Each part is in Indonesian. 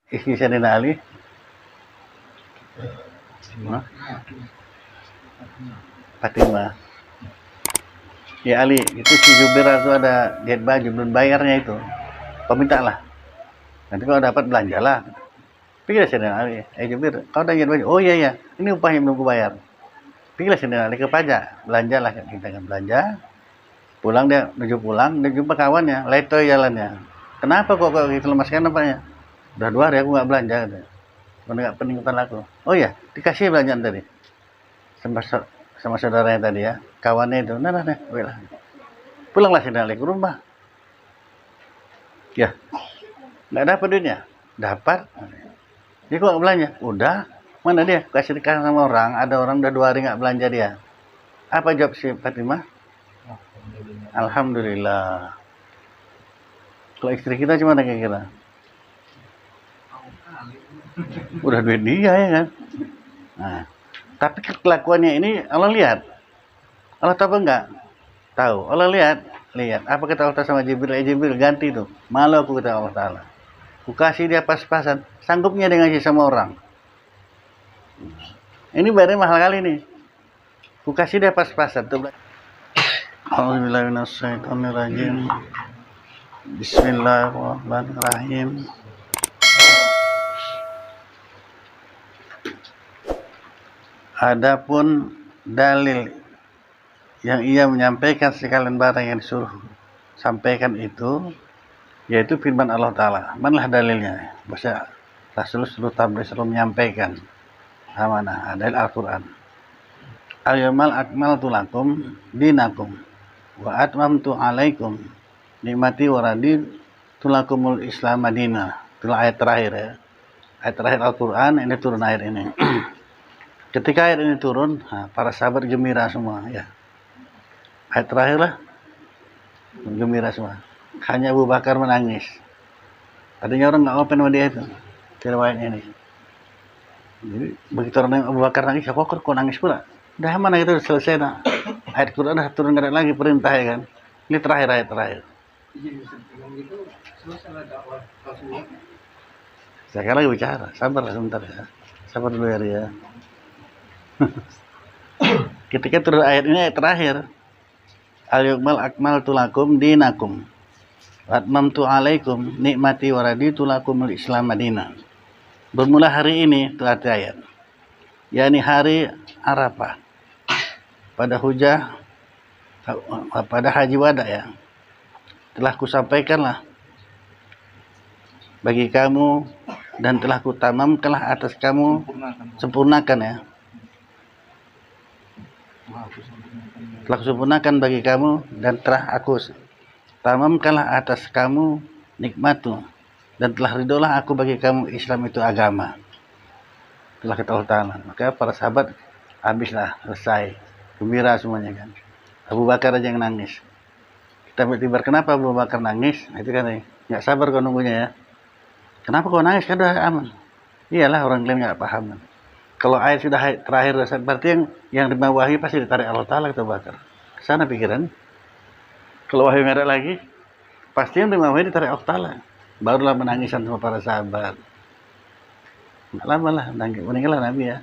istri Sayyidina Ali. Fatimah. Ya Ali, itu si Jubair itu ada jahit baju belum bayarnya itu. Kau minta lah. Nanti kalau dapat belanjalah. Pikirlah Sayyidina Ali, Jubair, kau udah jahit baju? Oh iya ya, ini upahnya belum ku bayar. Pikirlah Sayyidina Ali ke pajak, belanjalah kita kan belanja. Pulang dia menuju pulang, dia jumpa kawannya, letoy jalannya. Kenapa kok gitu lemaskan apanya? Udah 2 hari aku nggak belanja, katanya. Karena nggak penting utang aku. Oh iya, dikasih belanjaan tadi sama saudaranya tadi ya, kawannya itu. Nah, lah. Pulanglah Sayyidina Ali ke rumah. Ya, nggak dapat duitnya. Dapat. Dia kok nggak belanja? Udah. Mana dia? Kasih dikasih sama orang. Ada orang udah 2 hari nggak belanja dia. Apa jawab si Fatimah? Alhamdulillah. Kalau istri kita cuma kira-kira udah duit dia ya kan. Nah, tapi kelakuannya ini Allah lihat. Allah tahu enggak? Tahu. Allah lihat. Apa kata Allah sama Jibril? Jibril ganti tuh. Malu aku kata Allah Ta'ala. Ku kasih dia pas-pasan. Sanggupnya dia ngasih sama orang. Ini bayarnya mahal kali nih. Ku kasih dia pas-pasan tuh. A'udzubillahiminasyaitonirrajim. Bismillahirrahmanirrahim. Adapun dalil yang ia menyampaikan sekalian barang yang disuruh sampaikan itu, yaitu firman Allah Ta'ala. Manalah dalilnya? Bahasa Rasulullah SAW menyampaikan amanah, dalil Al-Quran. Al-yawmal akmaltu lakum dinakum wa atmamtu alaikum nikmati wa raditu lakumul Islam madinah. Itulah ayat terakhir ya. Ayat terakhir Al-Quran, ini turun ayat ini. Ketika ayat ini turun, para sahabat gembira semua ya. Ayat terakhir lah, gembira semua. Hanya Abu Bakar menangis. Tadinya orang nggak open sama dia itu, riwayat ini. Jadi begitu orang Abu Bakar nangis, kok nangis pula? Udah mana itu selesai nak. Ayat Quran udah turun nggak ada lagi perintah ya kan. Ini terakhir ayat terakhir. Sekarang lagi bicara, sabar sebentar ya. Sabar dulu ya. Ketika turun ayat ini ayat terakhir. Al-yawmal akmaltu lakum dinakum wa atmamtu alaikum nikmati wa raditu lakumul Islam madinah. Bermula hari ini telah ayat. yakni hari Arafah. Pada hujah pada haji wada ya. Telah kusampaikanlah bagi kamu dan telah kutamamkanlah atas kamu, sempurnakan ya. Telah kusempurnakan bagi kamu dan telah aku tamamkanlah atas kamu nikmatku dan telah ridolah aku bagi kamu Islam itu agama. Telah kata Allah Ta'ala. Maka para sahabat habislah, selesai, gembira semuanya kan. Abu Bakar aja yang nangis. Kita tiba, kenapa Abu Bakar nangis? Nah, itu kan nggak sabar kau nunggunya ya. Kenapa kau nangis? Kan udah aman. Iyalah, orang lain nggak paham. Kalau ayat sudah terakhir, berarti yang terima wahyu pasti ditarik Allah Ta'ala, kata Abu Bakar. Kesana pikiran. Kalau wahyu nggak ada lagi, pasti yang terima wahyu ditarik Allah Ta'ala. Barulah menangisan sama para sahabat. Nggak lama lah, meninggallah Nabi ya.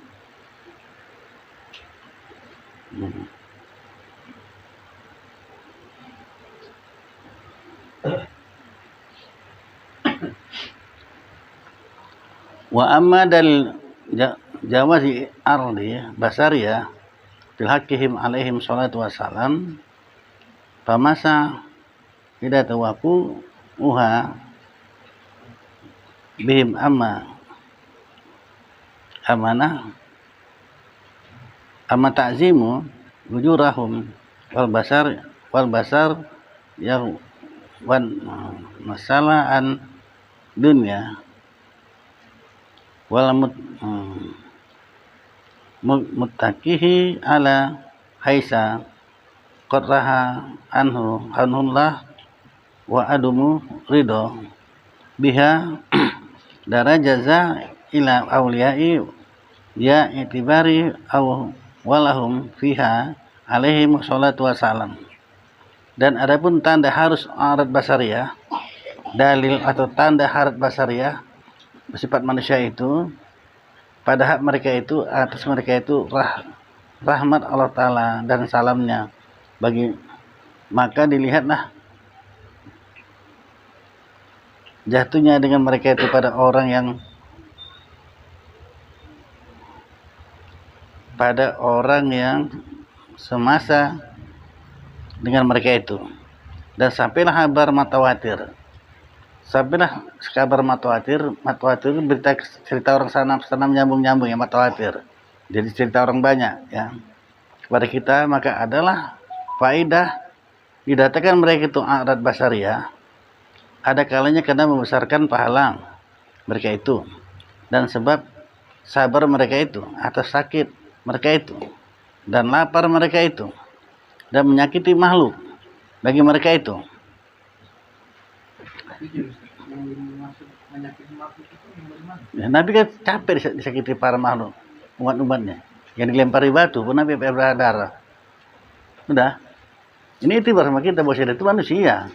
Wa amma dal jawazi ardi basariya fil haqqihim alaihim salatu wassalam famasa tidak tawaku uha bihim amma amanah amma ta'zimu wujurahum wal basar yang wan masalah an dunia wal muttaqihi ala haisa qatraha anhullah wa adumu ridho biha darajaza ila awliyai ya itibari aw walahum fiha alaihim sholatu wassalam. Dan adapun tanda harus arat basariyah, dalil atau tanda harat basariyah bersifat manusia itu, pada hak mereka itu, atas mereka itu rahmat Allah Ta'ala dan salamnya bagi, maka dilihatlah jatuhnya dengan mereka itu pada orang yang semasa dengan mereka itu. Dan sampailah kabar mutawatir. Sampailah kabar mutawatir berita cerita orang sana nyambung ya, mutawatir. Jadi cerita orang banyak ya kepada kita, maka adalah faedah didatangkan mereka itu adat basariyah. Ada kalanya karena membesarkan pahala mereka itu, dan sebab sabar mereka itu atas sakit mereka itu, dan lapar mereka itu, dan menyakiti makhluk bagi mereka itu. Ya, Nabi kan capek disakiti para makhluk, umat-umatnya yang dilempari batu pun Nabi berdarah. Udah, ini itibar sama kita bahwa itu manusia,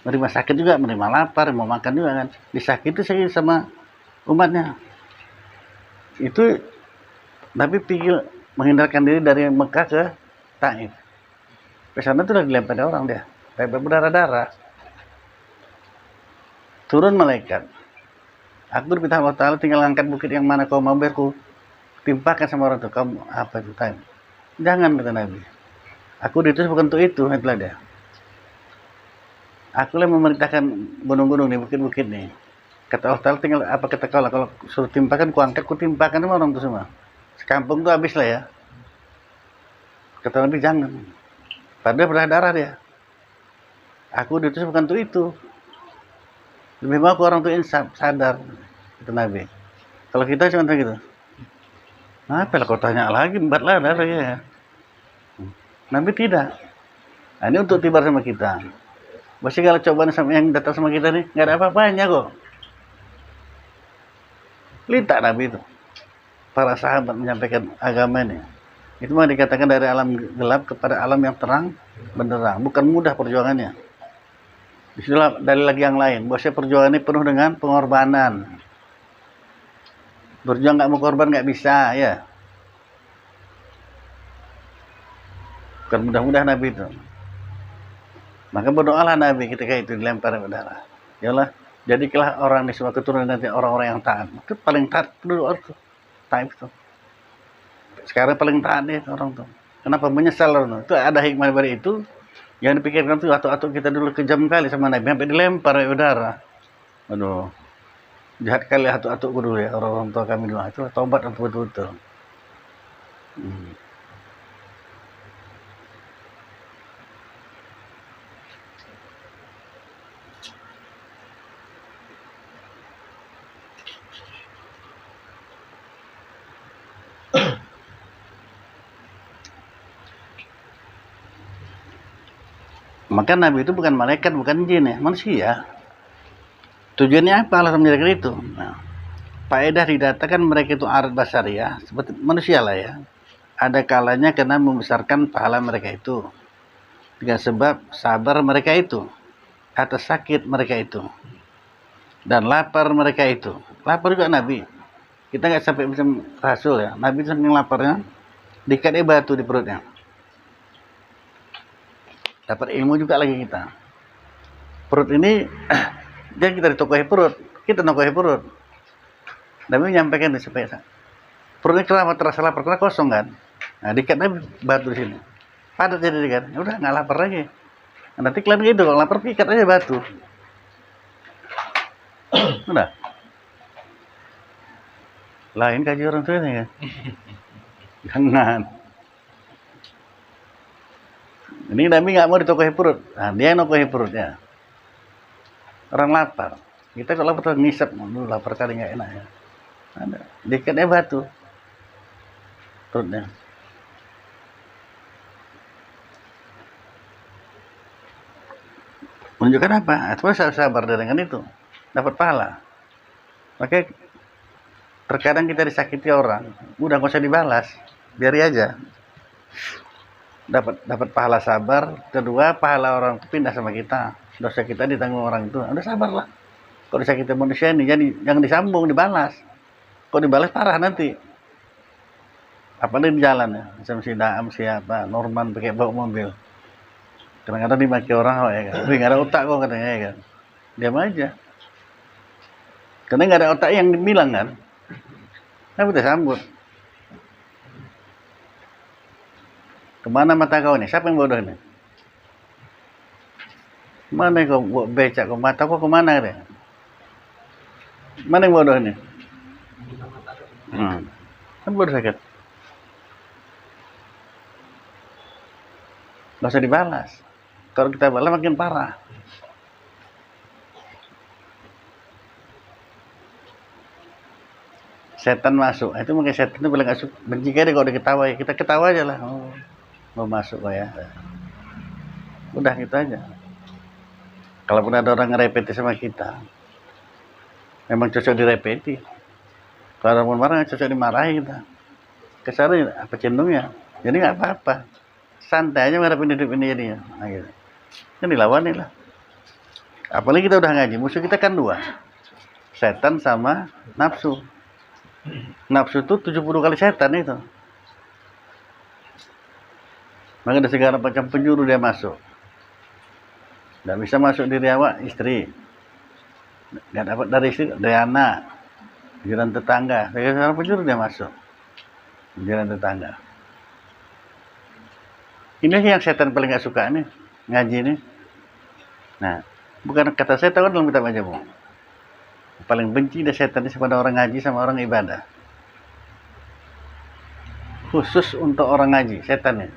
menerima sakit juga, menerima lapar, mau makan juga kan, disakiti sama umatnya. Itu Nabi pikir menghindarkan diri dari Mekah ke Taif. Ke sana tuh lagi dilempari orang dia, berdarah-darah. Turun malaikat. Aku berpinta Allah Ta'ala, tinggal angkat bukit yang mana kau mau berku timpakan sama orang itu. Kamu apa itu Taif? Jangan, kata Nabi. Aku diutus bukan untuk itu, itulah dia. Aku yang memerintahkan gunung-gunung nih, bukit-bukit nih. Kata Allah Ta'ala, tinggal apa kata kau lah, kalau suruh timpakan, ku angkat, ku timpakan sama orang itu semua. Sekampung tuh habis lah ya. Kata Nabi, jangan. Padahal berdarah dia. Aku diutus bukan untuk itu. Lebih baik orang tuh insaf, sadar. Kata Nabi. Kalau kita cuma gitu. Apa lah kau tanya lagi, membuatlah darah ya. Nabi tidak. Nah, ini untuk tibar sama kita. Pasti kalau cobaan yang datang sama kita nih, nggak ada apa-apanya kok. Lintak Nabi itu. Para sahabat menyampaikan agama ini. Itu mah dikatakan dari alam gelap kepada alam yang terang benderang. Bukan mudah perjuangannya. Disitulah dari lagi yang lain. Bahwasanya perjuangan ini penuh dengan pengorbanan. Berjuang nggak mau korban nggak bisa ya. Bukan mudah-mudah Nabi itu. Maka berdoalah Nabi ketika itu dilempar berdarah. Ya Allah, jadikanlah orang di semua keturunan nanti orang-orang yang taat. Itu paling taat dulu itu. Taib itu. Sekarang paling taat nih orang tuh. Kenapa menyesal orang itu? Ada hikmah dari itu. Yang dipikirkan tuh atau kita dulu kejam kali sama Nabi sampai dilempar berdarah. Aduh. Jahat kali atuk-atuk dulu ya orang tua kami dulu. Itu tobat betul-betul. Maka Nabi itu bukan malaikat, bukan jin ya, manusia. Tujuannya apa Allah menjadikan itu? Nah, faedah didatangkan mereka itu arat basariyah, seperti manusia lah ya. Ada kalanya karena membesarkan pahala mereka itu. Dengan sebab sabar mereka itu atas sakit mereka itu. Dan lapar mereka itu. Lapar juga Nabi. Kita nggak sampai macam Rasul ya. Nabi saking laparnya, dikatnya batu di perutnya. Dapat ilmu juga lagi kita. Perut ini, jangan kita ditokohi perut, kita nokohi perut. Nabi menyampaikan di supaya perutnya kenapa terasa lapar, karena kosong kan. Nah, dikatnya batu di sini. Padat jadi kan, udah nggak lapar lagi. Nah, nanti kalian gitu, kalau lapar ikat aja batu. Udah. Lain kaji orang tuanya kan. Jangan. Ini Nabi nggak mau ditokohi perut. Nah, dia yang nokohi perutnya. Orang lapar. Kita kalau lapar terus ngisap. Dulu lapar kali nggak enak ya. Ada. Dikatnya batu. Perutnya. Menunjukkan apa? Atau sabar dengan itu. Dapat pahala. Makanya terkadang kita disakiti orang. Udah nggak usah dibalas. Biari aja. Dapat pahala sabar. Kedua, pahala orang itu pindah sama kita. Dosa kita ditanggung orang itu. Udah sabarlah. Kalau disakiti manusia ini, jadi jangan disambung, dibalas. Kalau dibalas parah nanti. Apalagi di jalan ya, misalnya si Daam, siapa, Norman pakai bawa mobil. Kadang-kadang dimaki orang, oh, ya kan. Wih, nggak ada otak kok katanya, ya kan. Diam aja. Karena nggak ada otak yang dibilang kan. Nah, kita sambut. Kemana mata kau nih? Siapa yang bodoh nih? Mana kau buat becak kau mata kau kemana deh? Mana yang bodoh nih? Kan bodoh sakit. Nggak usah dibalas. Kalau kita balas makin parah. Setan masuk, itu mungkin setan itu paling gak suka. Benci kali kalau diketawa, kita ketawa aja lah. Oh, mau masuk kok ya. Udah gitu aja. Kalaupun ada orang ngerepeti sama kita, memang cocok direpeti. Kalau orang marah cocok dimarahi kita. Kesannya apa cenderungnya? Jadi nggak apa-apa. Santai aja ngarepin hidup ini jadinya. Nah, gitu. Kan dilawan lah. Apalagi kita udah ngaji, musuh kita kan dua. Setan sama nafsu. Nafsu itu 70 kali setan itu. Maka ada segala macam penjuru dia masuk. Tidak bisa masuk diri awak, istri. Tidak dapat dari istri, dari anak. Jiran tetangga. Segala penjuru dia masuk. Jiran tetangga. Ini yang setan paling gak suka nih. Ngaji nih. Nah, bukan kata saya tahu dalam kitab Majmu'. Paling benci dia setan ini kepada orang ngaji sama orang ibadah. Khusus untuk orang ngaji, setannya.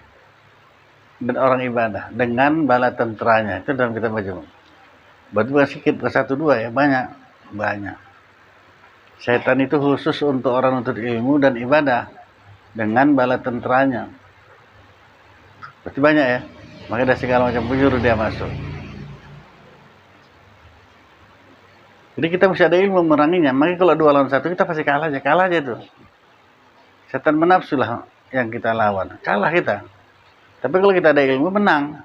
Dan orang ibadah. Dengan bala tenteranya. Itu dalam kitab Majmu'. Berarti bukan sedikit, bukan satu dua ya. Banyak. Banyak. Setan itu khusus untuk orang untuk ilmu dan ibadah. Dengan bala tenteranya. Berarti banyak ya. Maka dari segala macam penjuru dia masuk. Jadi kita mesti ada ilmu memeranginya. Makanya kalau 2 lawan 1 kita pasti kalah aja tuh. Setan menafsu lah yang kita lawan. Kalah kita. Tapi kalau kita ada ilmu menang.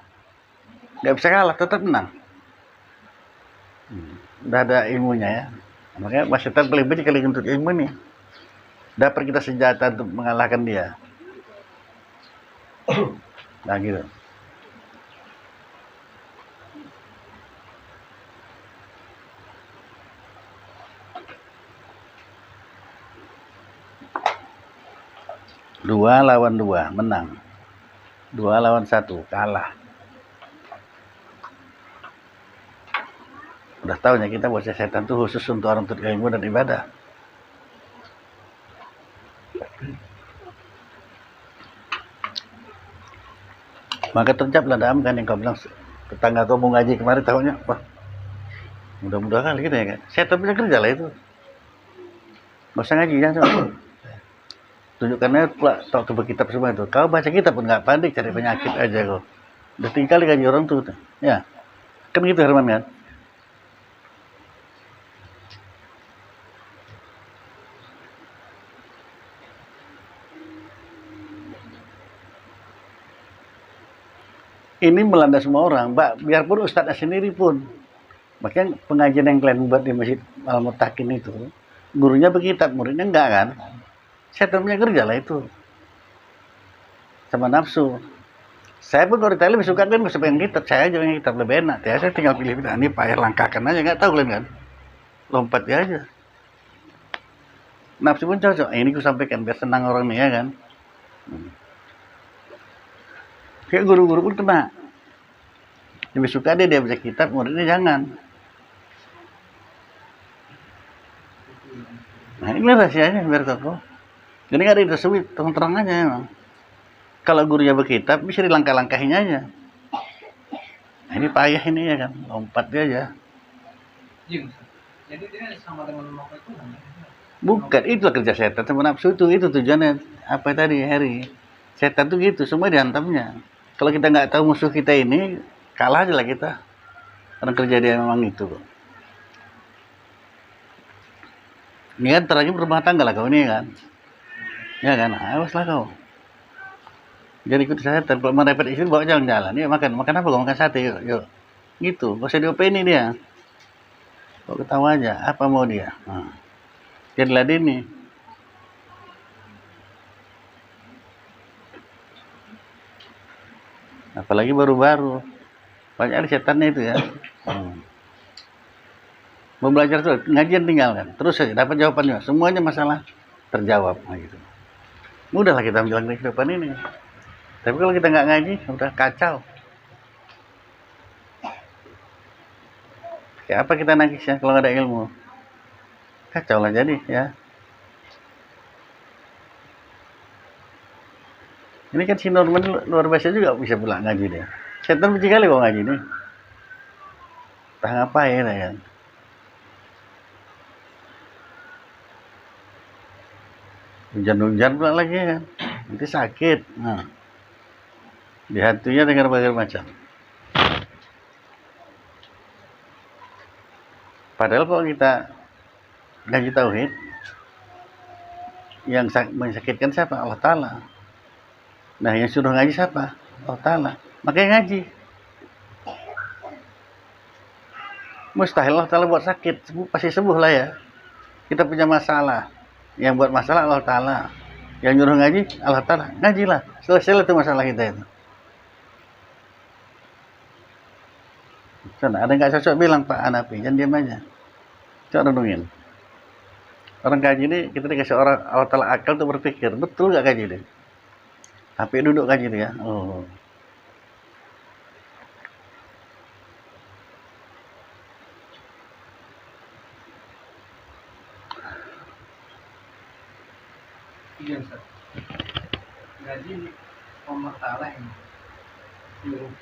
Gak bisa kalah, tetap menang. Udah ada ilmunya ya. Makanya setan paling benci kali untuk ilmu nih. Dapat kita senjata untuk mengalahkan dia. Nah gitu. Dua lawan 2 menang. 2 lawan 1 kalah. Udah tahu ya kita bahwa setan itu khusus untuk orang untuk ilmu dan ibadah. Maka tercaplah Daam kan yang kau bilang tetangga kau mau ngaji kemarin tahunya, wah mudah-mudahan kali gitu ya kan. Setan bisa kerja lah itu. Gak usah ngaji ya. Tunjukkannya pula tahu tuh kitab semua itu. Kau baca kitab pun nggak pandai, cari penyakit aja kau. Udah tinggal ngaji orang tuh. Ya. Kan gitu Herman kan. Ini melanda semua orang, biarpun ustadznya sendiri pun. Makanya pengajian yang kalian buat di Masjid Al-Mutakin itu, gurunya berkitab, muridnya enggak kan? Setan punya kerja lah itu. Sama nafsu. Saya pun kalau ditanya lebih suka kan siapa yang kitab, saya aja yang kitab lebih enak. Ya, saya tinggal pilih-pilih, ini payah langkahkan aja, nggak tahu kalian kan? Lompat ya aja. Nafsu pun cocok, ini aku sampaikan biar senang orang nih ya kan? Kayak guru-guru pun kena. Lebih suka dia baca kitab, muridnya jangan. Nah ini rahasianya biar kau. Jadi nggak ada yang tersebut, terang-terang aja emang. Kalau gurunya berkitab, bisa dilangkah-langkahin aja. Nah, ini payah ini ya kan, lompat dia aja. Jadi dia sama dengan lompat itu. Bukan, itulah kerja setan sama nafsu itu tujuannya. Apa tadi Harry? Setan tuh gitu, semua dihantamnya. Kalau kita nggak tahu musuh kita ini, kalah aja lah kita. Karena kerja dia memang itu. Ini kan terakhir berumah tangga lah kau ini kan. Ya kan, awas lah kau. Jadi ikut setan, kalau merepet istri bawa jalan-jalan. Ya makan apa kau? Makan sate yuk. Gitu, gak usah diopeni dia. Kok ketawa aja, apa mau dia? Dia diladeni. Apalagi baru-baru. Banyak setannya itu ya. Mau belajar tuh, ngajian tinggalkan. Terus saja dapat jawabannya. Semuanya masalah terjawab. Nah, gitu. Mudahlah kita menjalani kehidupan ini. Tapi kalau kita nggak ngaji, udah kacau. Kayak apa kita nangis ya kalau nggak ada ilmu? Kacau lah jadi ya. Ini kan si Norman luar biasa juga bisa pulang ngaji dia. Setan benci kali kok ngaji nih. Entah ngapain ya kan. Hujan-hujan pula lagi kan. Nanti sakit. Nah. Dihantunya dengan berbagai macam. Padahal kalau kita ngaji tauhid, yang menyakitkan siapa? Allah Ta'ala. Nah, yang suruh ngaji siapa? Allah Ta'ala. Makanya ngaji. Mustahil Allah Ta'ala buat sakit. Pasti sembuh lah ya. Kita punya masalah. Yang buat masalah Allah Ta'ala. Yang nyuruh ngaji Allah Ta'ala. Ngajilah. Selesai itu masalah kita itu. Sana, ada nggak cocok bilang Pak Hanafi, jangan diam aja. Coba renungin. Orang kaji ini kita dikasih orang Allah Ta'ala akal untuk berpikir, betul nggak kaji ini? Tapi duduk kaji itu ya. Oh. Iya, Ustaz. Ngaji Allah Ta'ala yang nyuruh.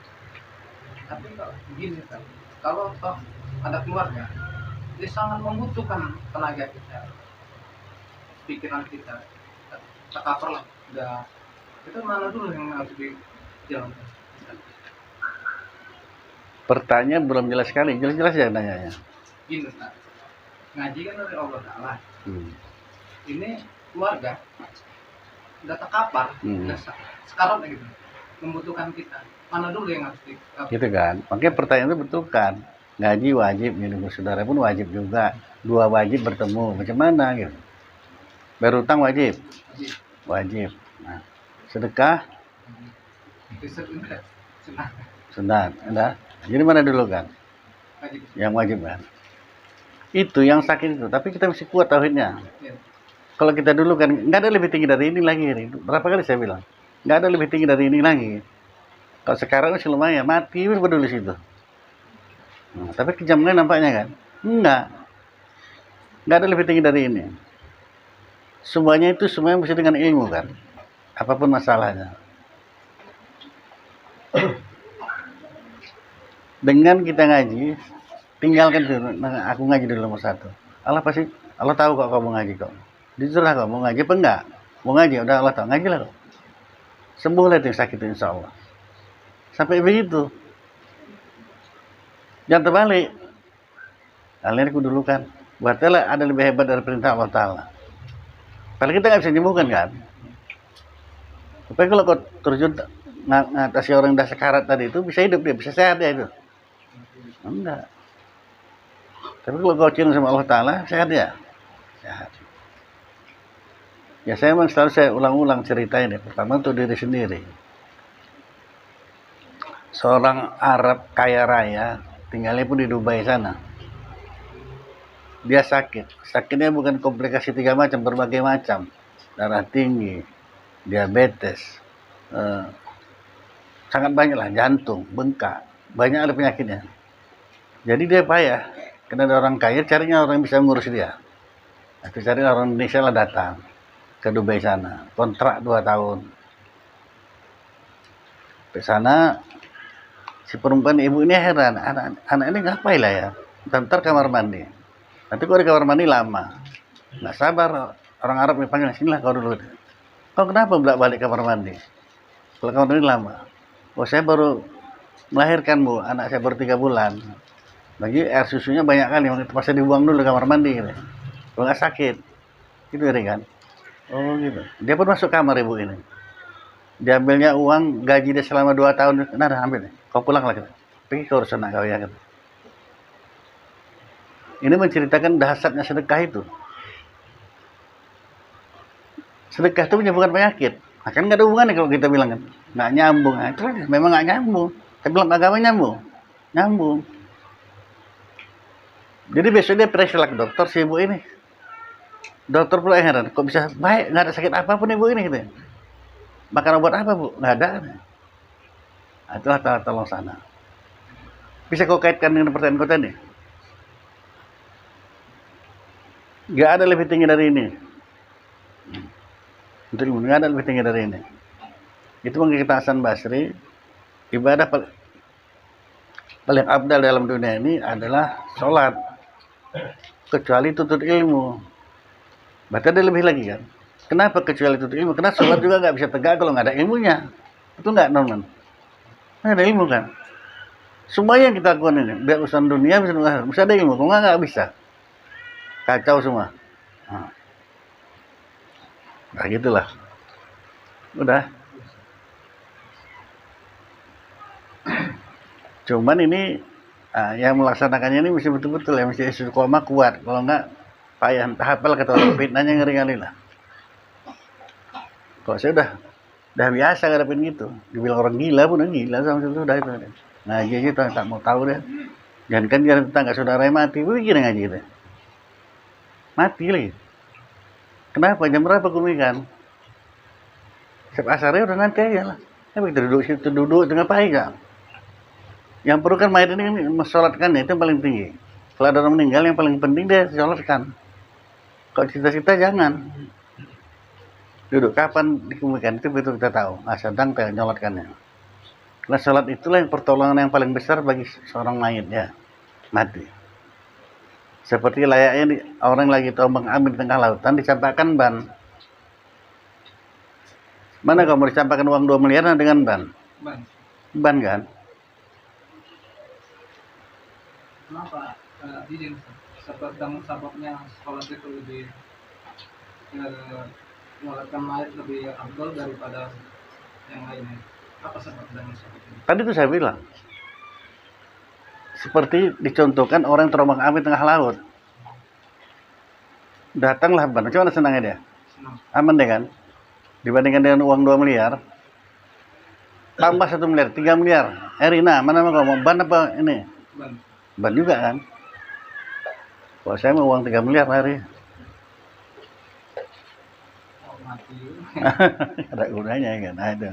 Tapi kalau begini, Ustaz, kalau toh ada keluarga, dia sangat membutuhkan tenaga kita, pikiran kita, tercover lah. Udah, itu mana dulu yang harus dijalankan? Pertanyaan belum jelas sekali, jelas-jelas ya nanyanya. Gini, Ustaz, ngaji kan dari Allah Ta'ala. Ini keluarga udah terkapar, udah sekarang gitu, membutuhkan kita. Mana dulu yang harus gitu kan? Makanya pertanyaan itu betul kan? Ngaji wajib, minum saudara pun wajib juga. Dua wajib bertemu, macam mana gitu? Berutang wajib, wajib. Nah, sedekah, sunat. Ada. Jadi mana dulu kan? Yang wajib kan? Itu yang sakit itu. Tapi kita mesti kuat tauhidnya. Kalau kita dulu kan nggak ada lebih tinggi dari ini lagi. Berapa kali saya bilang? Nggak ada lebih tinggi dari ini lagi. Kalau sekarang masih lumayan, mati peduli situ. Nah, tapi kejamnya nampaknya kan? Enggak ada lebih tinggi dari ini. Semuanya itu semuanya mesti dengan ilmu kan? Apapun masalahnya. Dengan kita ngaji, tinggalkan dulu. Nah, aku ngaji dulu nomor satu. Allah tahu kok kamu ngaji kok. Jujur lah kok, mau ngaji apa enggak? Mau ngaji, udah Allah tahu, ngaji lah kok. Sembuh lah itu yang sakit insya Allah. Sampai begitu. Jangan terbalik. Kalian aku dulu kan. Berarti ada lebih hebat dari perintah Allah Ta'ala. Padahal kita nggak bisa nyembuhkan kan. Tapi kalau kau terjun ngatasi orang yang udah sekarat tadi itu, bisa hidup dia, bisa sehat dia itu. Enggak. Tapi kalau kau cinta sama Allah Ta'ala, sehat dia. Sehat. Ya saya memang selalu saya ulang-ulang cerita ini. Pertama untuk diri sendiri. Seorang Arab kaya raya, tinggalnya pun di Dubai sana. Dia sakit. Sakitnya bukan komplikasi 3 macam, berbagai macam. Darah tinggi, diabetes, sangat banyak lah, jantung, bengkak. Banyak ada penyakitnya. Jadi dia payah. Karena ada orang kaya, carinya orang yang bisa ngurus dia. Aku cari orang Indonesia lah datang ke Dubai sana. Kontrak 2 tahun. Di sana, si perempuan ibu ini heran, anak ini ngapain lah ya? Ntar kamar mandi. Nanti kau di kamar mandi lama. Nggak sabar, orang Arab panggil, sinilah kau dulu. Kau kenapa balik kamar mandi? Kalau kamar mandi lama. Oh saya baru melahirkan bu, anak saya baru 3 bulan. Bagi air susunya banyak kali, pasti dibuang dulu kamar mandi. Gitu. Kalau nggak sakit. Gitu kan. Oh gitu. Dia pun masuk kamar ibu ini. Diambilnya uang, gaji dia selama 2 tahun. Nah ambil. Kau pulang lagi. Pergi ke urusan anak kau ya. Gitu. Ini menceritakan dahsyatnya sedekah itu. Sedekah itu menyembuhkan penyakit. Nah, kan nggak ada hubungannya kalau kita bilang kan nggak nyambung. Nah, itu memang nggak nyambung. Tapi bilang agama nyambung, nyambung. Jadi besok dia periksa ke dokter si ibu ini. Dokter pula yang heran, kok bisa baik, nggak ada sakit apapun ibu ini gitu. Makan obat apa bu? Nggak ada. Nah, itulah tolong sana. Bisa kau kaitkan dengan pertanyaan kau tadi? Nggak ada lebih tinggi dari ini. Untuk ilmu nggak ada lebih tinggi dari ini. Itu mengikut Hasan Basri, ibadah paling abdal dalam dunia ini adalah sholat, kecuali tuntut ilmu. Berarti ada lebih lagi kan? Kenapa kecuali tuntut ilmu? Karena sholat juga nggak bisa tegak kalau nggak ada ilmunya. Itu nggak Norman? Nggak ada ilmu kan? Semua yang kita lakukan ini, biar urusan dunia bisa ada ilmu. Kalau nggak bisa, kacau semua. Nah gitulah. Udah. Cuman ini yang melaksanakannya ini mesti betul-betul ya, mesti istiqomah kuat. Kalau enggak payah, hafal kata orang, fitnahnya ngeri kali lah. Kalau saya udah biasa ngadepin gitu. Dibilang orang gila pun gila sama sudah itu. Ngaji aja tak mau tahu deh. Jangan kan jangan tetangga saudara mati, begini ngaji deh. Mati lagi. Kenapa? Jam berapa kumikan? Setiap asarnya udah nanti aja lah. Tapi kita duduk situ, duduk tengah pahit kan. Yang perlu kan mayat ini mensolatkan itu yang paling tinggi. Kalau ada orang meninggal yang paling penting dia sholatkan. Kalau cita-cita jangan. Duduk kapan dikumikan itu betul kita tahu. Sedang kita nyolatkannya. Karena sholat itulah yang pertolongan yang paling besar bagi seorang mayat ya. Mati. Seperti layaknya orang lagi tombang ambing tengah lautan dicampakkan ban. Mana kamu dicampakkan uang 2 miliar dengan ban? Ban kan? Kenapa izin sebabnya sholat itu lebih menyolatkan mayat lebih afdal daripada yang lainnya? Apa sebab dan sebab itu? Tadi itu saya bilang. Seperti dicontohkan orang terombang ambing tengah laut. Datanglah ban. Cuma senangnya dia. Senang. Aman deh kan? Dibandingkan dengan uang 2 miliar. Tambah 1 miliar, 3 miliar. Erina, mana mau ngomong ban apa ini? Ban. Ban juga kan? Kalau saya mau uang 3 miliar hari. Oh, mati. Ada gunanya kan? Nah, itu.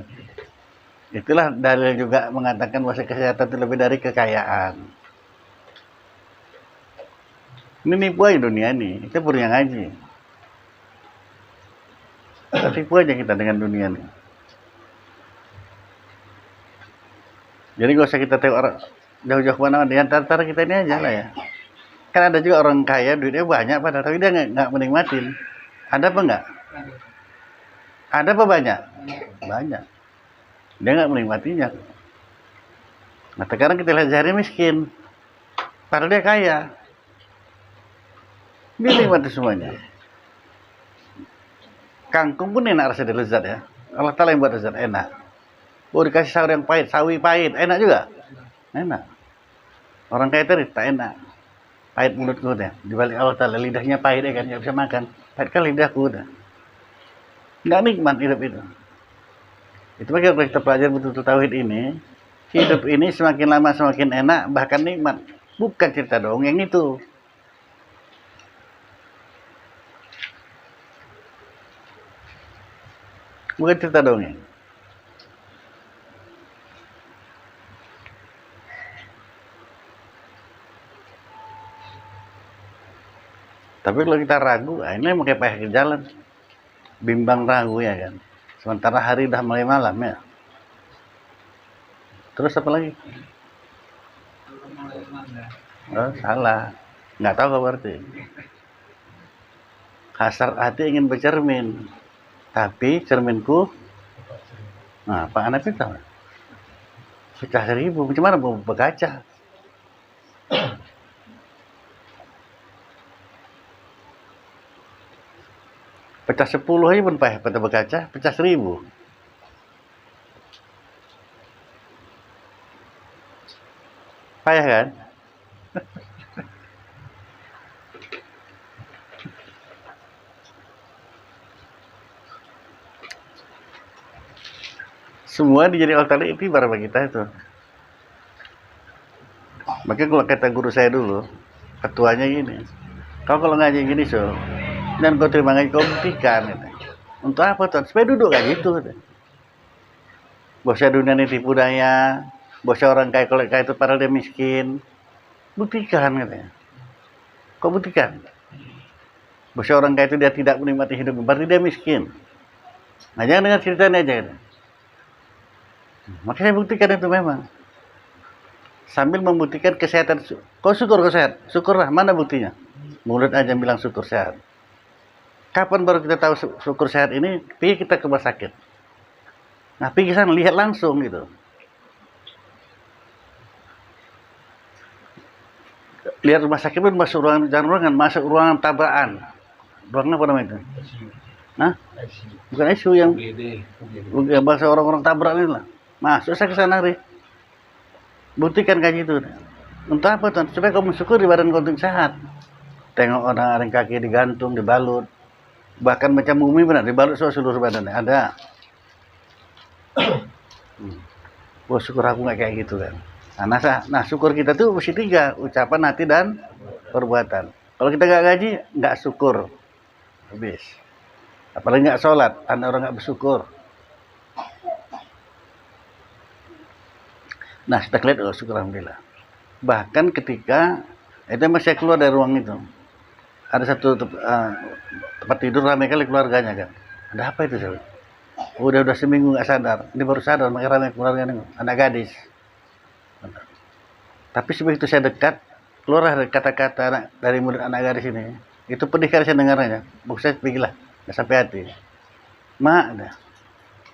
Itulah dalil juga mengatakan bahwa kesehatan itu lebih dari kekayaan. Ini nipu aja dunia ini. Kita punya ngaji. Tipu aja kita dengan dunia ini. Jadi gak usah kita tengok orang jauh-jauh kemana-mana. Di antara kita ini aja lah ya. Kan ada juga orang kaya, duitnya banyak padahal, tapi dia nggak menikmatin. Ada apa enggak? Ada apa banyak? Banyak. Dia nggak menikmatinya. Nah sekarang kita lihat Zahri miskin. Padahal dia kaya. Dia nikmati semuanya. Kangkung pun enak rasanya lezat ya. Allah Ta'ala yang buat lezat, enak. Oh dikasih sawi yang pahit, sawi pahit, enak juga. Enak. Orang kaya tadi tak enak. Pahit mulutku deh. Dibalik Allah Ta'ala, lidahnya pahit ya kan, nggak bisa makan. Pahit kan lidahku udah. Nggak nikmat hidup itu. Itu bagi kalau kita pelajari betul-betul tauhid ini, hidup ini semakin lama semakin enak, bahkan nikmat. Bukan cerita dongeng itu. Bukan cerita dongeng. Tapi kalau kita ragu, ini mau kayak payah ke jalan. Bimbang ragu ya kan. Sementara hari udah mulai malam ya. Terus apa lagi? Oh, salah. Nggak tahu apa berarti. Hasrat hati ingin bercermin. Tapi cerminku, nah Pak Anak itu pecah 1000. Macam mana mau berkaca? Pecah 10 aja pun payah pada berkaca, pecah 1000. Payah kan? Semua dijadi Allah itibar bagi kita itu. Makanya kalau kata guru saya dulu, ketuanya gini, kalau ngaji gini so, dan kau terima ngaji kau buktikan gitu. Untuk apa tuh? Supaya duduk kayak gitu gitu. Bosnya dunia ini tipu daya, bosnya orang kaya kalau kaya itu padahal dia miskin. Buktikan katanya. Kau buktikan. Bosnya orang kaya itu dia tidak menikmati hidup, berarti dia miskin. Nah jangan dengar ceritanya aja gitu. Makanya buktikan itu memang. Sambil membuktikan kesehatan. Kau syukur kau sehat? Syukurlah, mana buktinya? Mulut aja bilang syukur sehat. Kapan baru kita tahu syukur sehat ini? Pergi kita ke rumah sakit. Nah pergi sana, lihat langsung gitu. Lihat rumah sakit pun masuk ruangan, jangan ruangan, masuk ruangan tabrakan. Ruangan apa namanya itu? Nah, bukan ICU yang bahasa orang-orang tabrak ini lah. Masuk saya ke sana hari. Buktikan kayak gitu. Untuk apa tuh? Supaya kamu syukur di badan kau sehat. Tengok orang kaki digantung, dibalut. Bahkan macam mumi benar, dibalut seluruh badannya. Ada. Wah syukur aku nggak kayak gitu kan. Nah syukur kita tuh mesti 3, ucapan, hati, dan perbuatan. Kalau kita nggak ngaji, nggak syukur. Habis. Apalagi nggak sholat, anda orang nggak bersyukur. Nah, kita lihat, oh syukur alhamdulillah. Bahkan ketika itu masih keluar dari ruang itu, ada satu tempat tidur ramai kali keluarganya kan. Ada apa itu sahabat? Udah seminggu nggak sadar, ini baru sadar, makanya ramai keluarganya, anak gadis. Tapi sebegitu saya dekat, keluar kata-kata dari mulut anak gadis ini. Itu pedih kali saya dengarnya. Bukan saya pergilah, nggak sampai hati. Mak, dah.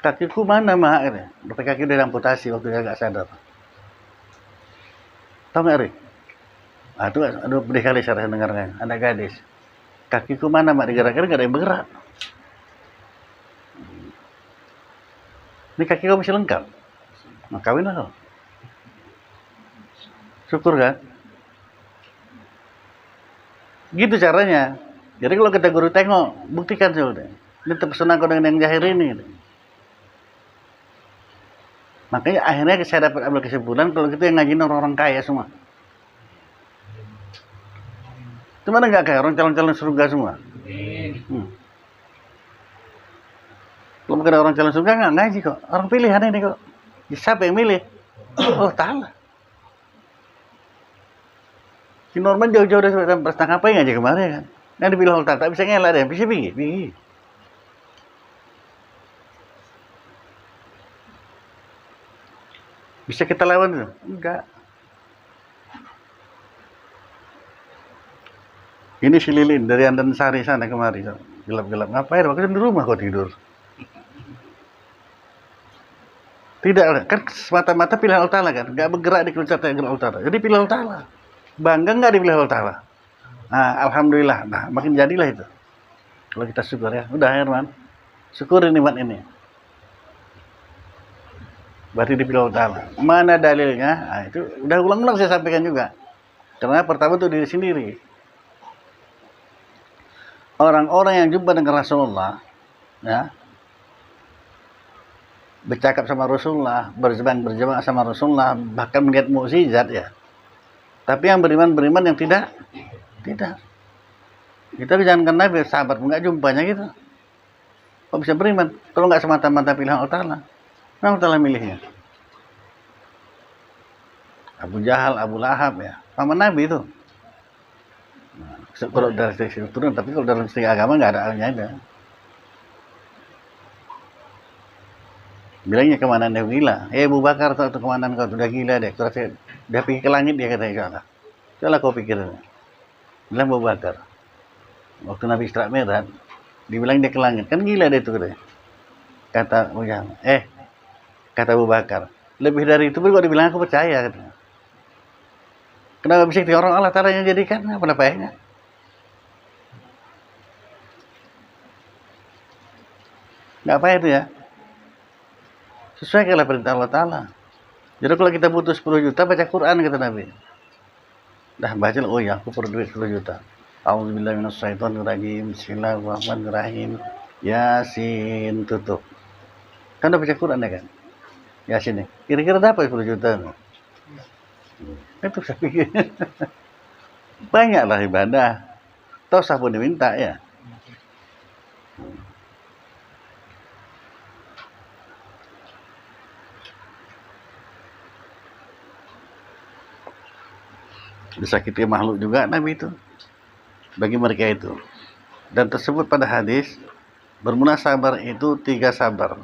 Kakiku mana mak? Sampai kaki udah amputasi waktu dia nggak sadar. Tahu nggak Rik? Itu aduh pedih kali saya dengarnya. Anak gadis. Kakiku mana mak? Digerak-gerak nggak ada yang bergerak. Ini kaki kamu masih lengkap. Nah, kawin lah. Syukur kan? Gitu caranya. Jadi kalau kita guru tengok, buktikan sudah. Ini terpesona kau dengan yang jahir ini. Makanya akhirnya saya dapat ambil kesimpulan kalau kita yang ngajiin orang-orang kaya semua. Itu mana nggak kaya? Orang calon-calon surga semua. Kalau bukan orang calon surga nggak ngaji kok. Orang pilihan ini kok. Siapa yang milih? Oh Ta'ala. Si Norman jauh-jauh dari setengah apa yang ngaji kemarin kan. Yang dipilih Allah Ta'ala tak bisa ngelak deh. Bisa pergi. Bisa kita lawan itu? Enggak. Ini si Lilin dari Andan Sari sana kemari. Gelap-gelap. Ngapain? Waktu di rumah kok tidur. Tidak, kan semata-mata pilihan Allah Ta'ala kan. Enggak bergerak di kelucar Allah Ta'ala. Jadi pilih Allah Ta'ala. Bangga enggak dipilih Allah Ta'ala? Nah, alhamdulillah. Nah, makin jadilah itu. Kalau kita syukur ya. Udah Herman. Syukurin nikmat ini. Berarti dipilih Allah Ta'ala. Mana dalilnya? Nah, itu udah ulang-ulang saya sampaikan juga. Karena pertama itu diri sendiri. Orang-orang yang jumpa dengan Rasulullah, ya, bercakap sama Rasulullah, berjemaah sama Rasulullah, bahkan melihat mukjizat ya. Tapi yang beriman yang tidak. Kita jangankan Nabi, sahabat pun nggak jumpanya gitu. Kok bisa beriman? Kalau nggak semata-mata pilihan Allah Ta'ala. Memang telah milihnya. Abu Jahal, Abu Lahab ya. Paman Nabi itu. Nah, kalau dari segi turun, tapi kalau dari segi agama nggak ada halnya ada. Bilangnya kemana dia gila. Abu Bakar atau kemana kau sudah gila deh. Dia pergi ke langit dia katanya. Coba kau pikir. Bilang Abu Bakar. Waktu Nabi Isra Mi'raj, dibilang dia ke langit. Kan gila dia itu katanya. Kata kata Abu Bakar. Lebih dari itu pun kok dibilang aku percaya katanya. Kenapa bisa orang Allah Ta'ala yang jadikan? Apa namanya? Nggak apa itu ya? Sesuai dengan perintah Allah Ta'ala. Jadi kalau kita butuh 10 juta, baca Quran kata Nabi. Dah baca lah, oh ya aku perlu duit 10 juta. A'udzubillahi minasyaitonirrajim. Bismillahirrahmanirrahim. Yasin tutup. Kan udah baca Quran ya kan? Ya sini. Kira-kira dapat 10 juta. Itu saya pikir. Banyaklah ibadah. Toh sah pun diminta ya. Disakiti makhluk juga Nabi itu. Bagi mereka itu. Dan tersebut pada hadis, bermula sabar itu 3 sabar.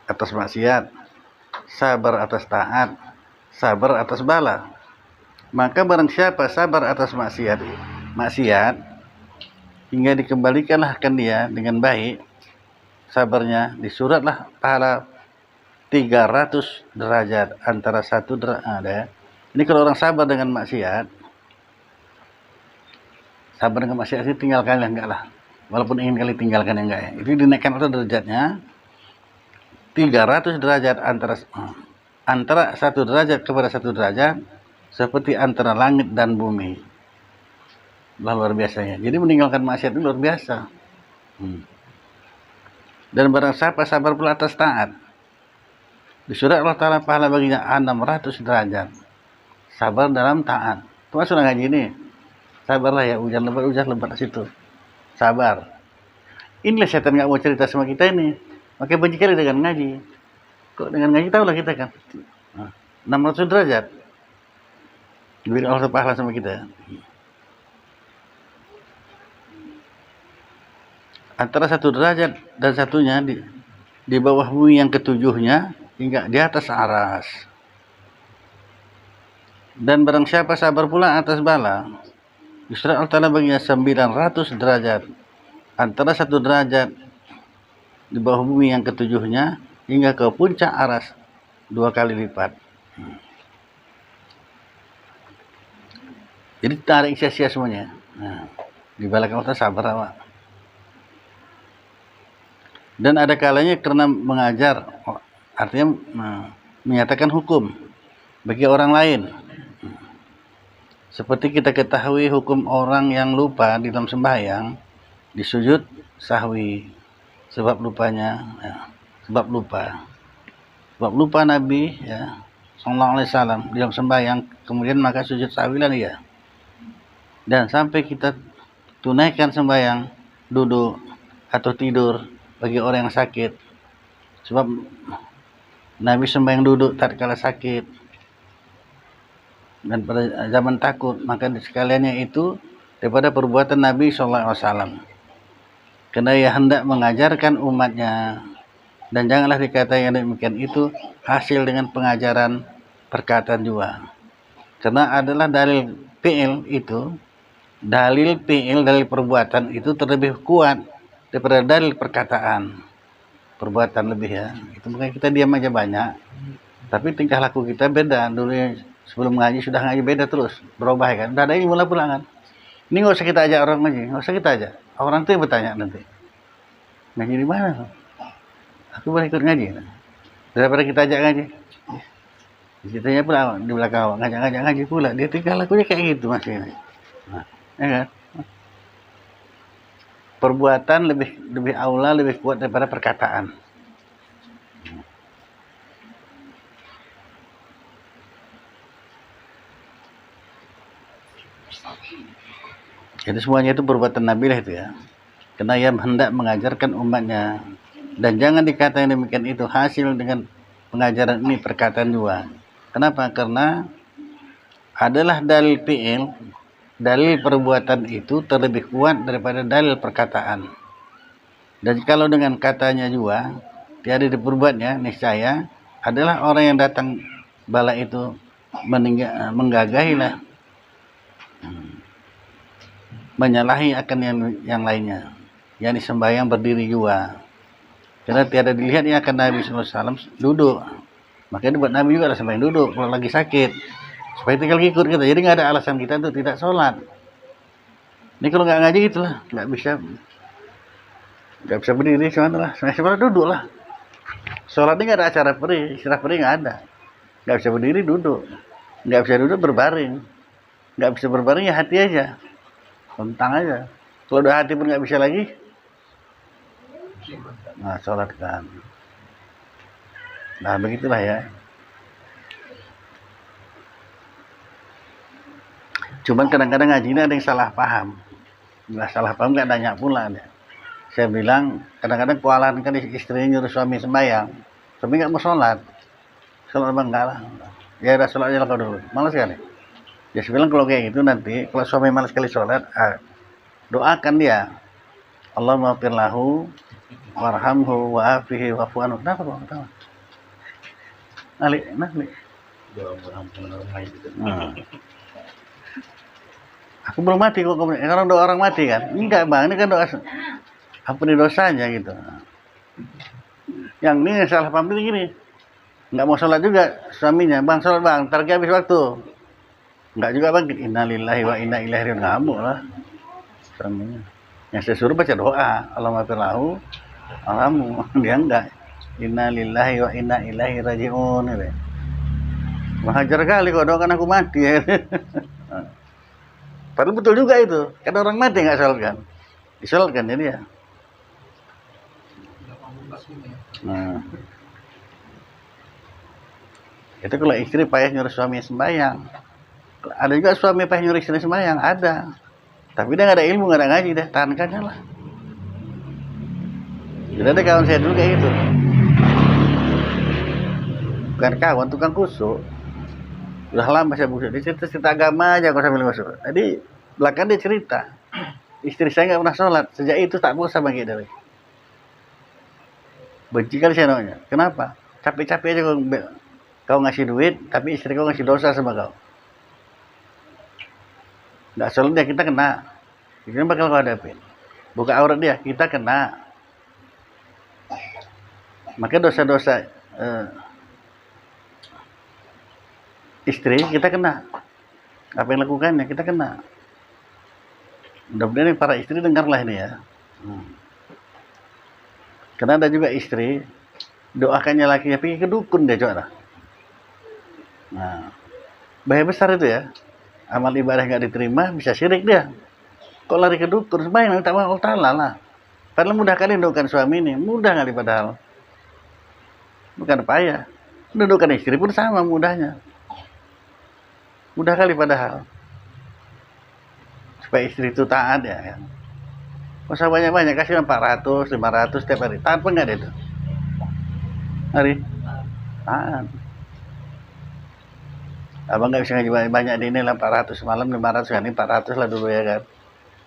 Atas maksiat, sabar atas taat, sabar atas bala. Maka barang siapa sabar atas maksiat hingga dikembalikanlah akan dia dengan baik, sabarnya disuratlah pahala 300 derajat antara satu derajat. Ini kalau orang sabar dengan maksiat, itu tinggalkan enggak lah. Walaupun ingin kali tinggalkan enggak ya. Itu dinaikkan atau derajatnya 300 derajat antara satu derajat kepada satu derajat seperti antara langit dan bumi. Luar biasanya. Jadi meninggalkan maksiat itu luar biasa. Dan barang siapa sabar pula atas taat, di surat Allah Ta'ala pahala baginya 600 derajat. Sabar dalam taat. Tuh sudah ngaji ini. Sabarlah ya, hujan lebat situ. Sabar. Inilah setan nggak mau cerita sama kita ini. Makanya benci kali dengan ngaji. Kok dengan ngaji tahulah kita kan. 600 derajat. Diberi Allah pahala sama kita. Antara satu derajat dan satunya di bawah bumi yang ketujuhnya hingga di atas aras. Dan barang siapa sabar pula atas bala, justru Allah Ta'ala baginya 900 derajat. Antara satu derajat di bawah bumi yang ketujuhnya hingga ke puncak aras 2 kali lipat. Jadi tarik sia-sia semuanya. Nah, di balik Allah sabar awak. Dan ada kalanya karena mengajar, artinya menyatakan hukum bagi orang lain. Seperti kita ketahui hukum orang yang lupa di dalam sembahyang, di sujud sahwi, sebab lupanya, ya, sebab lupa Nabi, ya, Sallallahu Alaihi Wasallam di dalam sembahyang, kemudian maka sujud sahwi lah dia. Dan sampai kita tunaikan sembahyang, duduk atau tidur bagi orang yang sakit, sebab Nabi sembahyang duduk tatkala sakit dan pada zaman takut, maka sekaliannya itu daripada perbuatan Nabi SAW, karena ia hendak mengajarkan umatnya. Dan janganlah dikatakan yang demikian itu hasil dengan pengajaran perkataan juga, karena adalah dalil fi'il itu, dalil perbuatan itu terlebih kuat daripada dalil perkataan. Perbuatan lebih ya. Itu makanya kita diam aja banyak. Tapi tingkah laku kita beda. Dulu sebelum ngaji sudah ngaji beda terus. Berubah kan. Udah ada ini mulai pulang kan. Ini nggak usah kita ajak orang ngaji. Nggak usah kita ajak. Orang tuh yang bertanya nanti. Ngaji di mana? Aku boleh ikut ngaji. Daripada kita ajak ngaji. Ceritanya pula di belakang awak. Ngajak ngaji pula. Dia tingkah lakunya kayak gitu masih. Nah, ya kan? Perbuatan lebih aula, lebih kuat daripada perkataan. Jadi semuanya itu perbuatan Nabi lah itu ya. Karena ia hendak mengajarkan umatnya. Dan jangan dikatakan demikian itu hasil dengan pengajaran ini perkataan juga. Kenapa? Karena adalah dalil fi'il, dalil perbuatan itu terlebih kuat daripada dalil perkataan. Dan kalau dengan katanya juga tiada diperbuatnya, niscaya adalah orang yang datang bala itu menggagahilah, menyalahi akan yang lainnya, yang disembahyang berdiri juga. Karena tiada dilihat ya akan Nabi SAW duduk. Makanya buat Nabi juga ada sembahyang duduk kalau lagi sakit, supaya tinggal ikut kita. Jadi nggak ada alasan kita untuk tidak sholat. Ini kalau nggak ngaji itulah, nggak bisa berdiri cuma lah, sebenarnya duduk lah. Sholat ini nggak ada acara peri, istirahat peri nggak ada. Nggak bisa berdiri duduk, nggak bisa duduk berbaring, nggak bisa berbaring ya hati aja, tentang aja. Kalau udah hati pun nggak bisa lagi, nah sholat kan. Nah begitulah ya. Cuman kadang-kadang ngaji ini ada yang salah paham. Nggak salah paham nggak nanya pula dia. Saya bilang kadang-kadang kewalahan kan istrinya nyuruh suami sembahyang, suami nggak mau sholat bang enggak lah, ya udah sholat aja lah kau dulu, malas kali. Ya saya bilang kalau kayak gitu nanti kalau suami malas sekali sholat, doakan dia, Allah maghfir lahu warhamhu wa'afihi wa'fu anhu. Kenapa kok ketawa? Ali. Aku belum mati kok, kalau doa orang mati kan? Enggak bang, ini kan doa ampuni dosanya gitu. Yang ini salah paham gini, nggak mau sholat juga suaminya, bang sholat bang, ntar habis waktu. Nggak juga bang, innalillahi wa inna ilaihi raji'un, ngamuk lah suaminya. Yang saya suruh baca doa, Allahumma maghfir lahu warhamhu, dia enggak, innalillahi wa inna ilaihi raji'un. Menghajar kali kok doakan aku mati ya. Padahal betul juga itu, kan orang mati nggak sholat kan, disolatkan jadi ya. Nah, itu kalau istri payah nyuruh suami sembahyang. Ada juga suami payah nyuruh istri sembahyang, ada. Tapi dia nggak ada ilmu, nggak ada ngaji, deh tahankannya lah. Jadi ada kawan saya dulu kayak gitu. Bukan kawan, tukang kusuk. Udah lama saya busuk, dia cerita agama aja kok sambil kusuk. Jadi belakang dia cerita, istri saya nggak pernah sholat, sejak itu tak bosan bagi dia. Benci kali saya namanya. Kenapa? Capek-capek aja kau ngasih duit, tapi istri kau ngasih dosa sama kau. Nggak sholat dia, kita kena. Itu bakal kau hadapin. Buka aurat dia, kita kena. Maka dosa-dosa istri kita kena. Apa yang lakukannya kita kena. Mudah-mudahan para istri dengarlah ini ya. Karena ada juga istri doakannya lakinya pergi ke dukun dia coba. Nah, bahaya besar itu ya. Amal ibadah nggak diterima, bisa syirik dia. Kok lari ke dukun? Sembahyang minta Allah Ta'ala lah. Padahal mudah kali doakan suami ini, mudah kali padahal. Bukan payah. Doakan istri pun sama mudahnya. Mudah kali padahal. Supaya istri itu taat ya kan. Masa banyak-banyak, kasih 400, 500 setiap hari. Tahan apa enggak deh itu? Hari? Tahan. Abang nggak bisa ngaji banyak di ini lah, 400 malam, 500 kan, ini 400 lah dulu ya kan.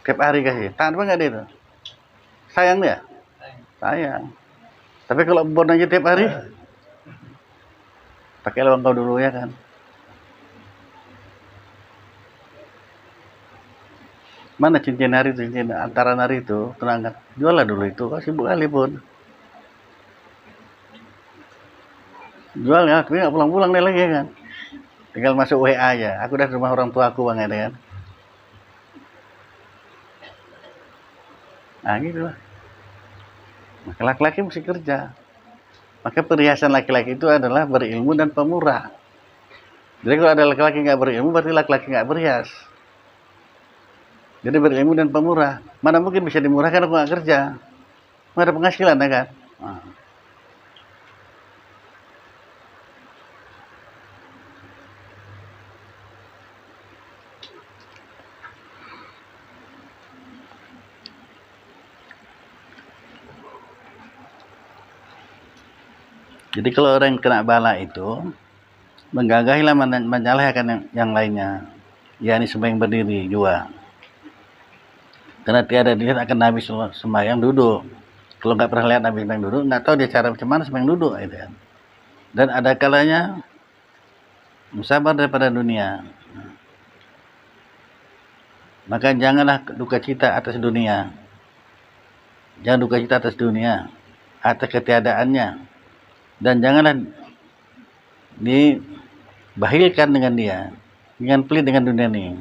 Tiap hari kasih. Tahan apa enggak deh itu? Sayang dia? Sayang. Tapi kalau bon aja tiap hari, pakai lawang kau dulu ya kan. Mana cincin hari itu, cincin antara hari itu, tenangkan. Jual lah dulu itu, kok sibuk kali pun. Jual ya, tapi nggak pulang-pulang deh lagi ya kan. Tinggal masuk WA aja. Aku udah di rumah orang tua aku bang ya kan. Nah gitu lah. Maka laki-laki mesti kerja. Maka perhiasan laki-laki itu adalah berilmu dan pemurah. Jadi kalau ada laki-laki nggak berilmu, berarti laki-laki nggak berhias. Jadi berilmu dan pemurah. Mana mungkin bisa dimurahkan aku nggak kerja. Nggak ada penghasilan ya kan. Nah. Jadi kalau orang yang kena bala itu menggagahilah menyalahkan yang lainnya. Ya ini sembahyang berdiri juga. Karena tiada dilihat akan Nabi sembahyang duduk. Kalau nggak pernah lihat Nabi sembahyang duduk, nggak tahu dia cara macam mana sembahyang duduk gitu kan. Dan ada kalanya sabar daripada dunia. Maka janganlah duka cita atas dunia. Jangan duka cita atas dunia, atas ketiadaannya. Dan janganlah dibahilkan dengan dia, jangan pelit dengan dunia ini.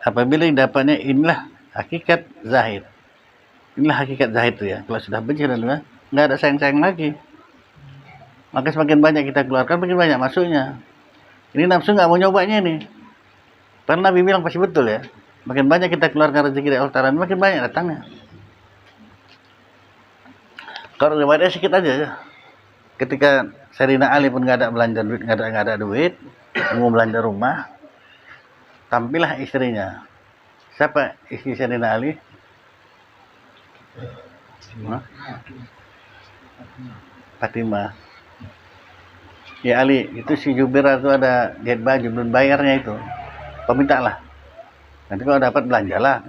Apabila dapatnya inilah hakikat zahid. Inilah hakikat zahid itu ya. Kalau sudah benci dan luar, nggak ada sayang-sayang lagi. Maka semakin banyak kita keluarkan, makin banyak masuknya. Ini nafsu nggak mau nyobanya ini. Karena Nabi bilang pasti betul ya. Makin banyak kita keluarkan rezeki dari Allah Ta'ala, makin banyak datangnya. Kalau riwayatnya sedikit aja ya. ketika Sayyidina Ali pun nggak ada belanja duit, nggak ada duit, mau belanja rumah, tampillah istrinya. Siapa istri Sayyidina Ali? Fatimah. Ya Ali, itu si Jubair itu ada jahit baju belum bayarnya itu. Kau minta lah. Nanti kalau dapat belanjalah.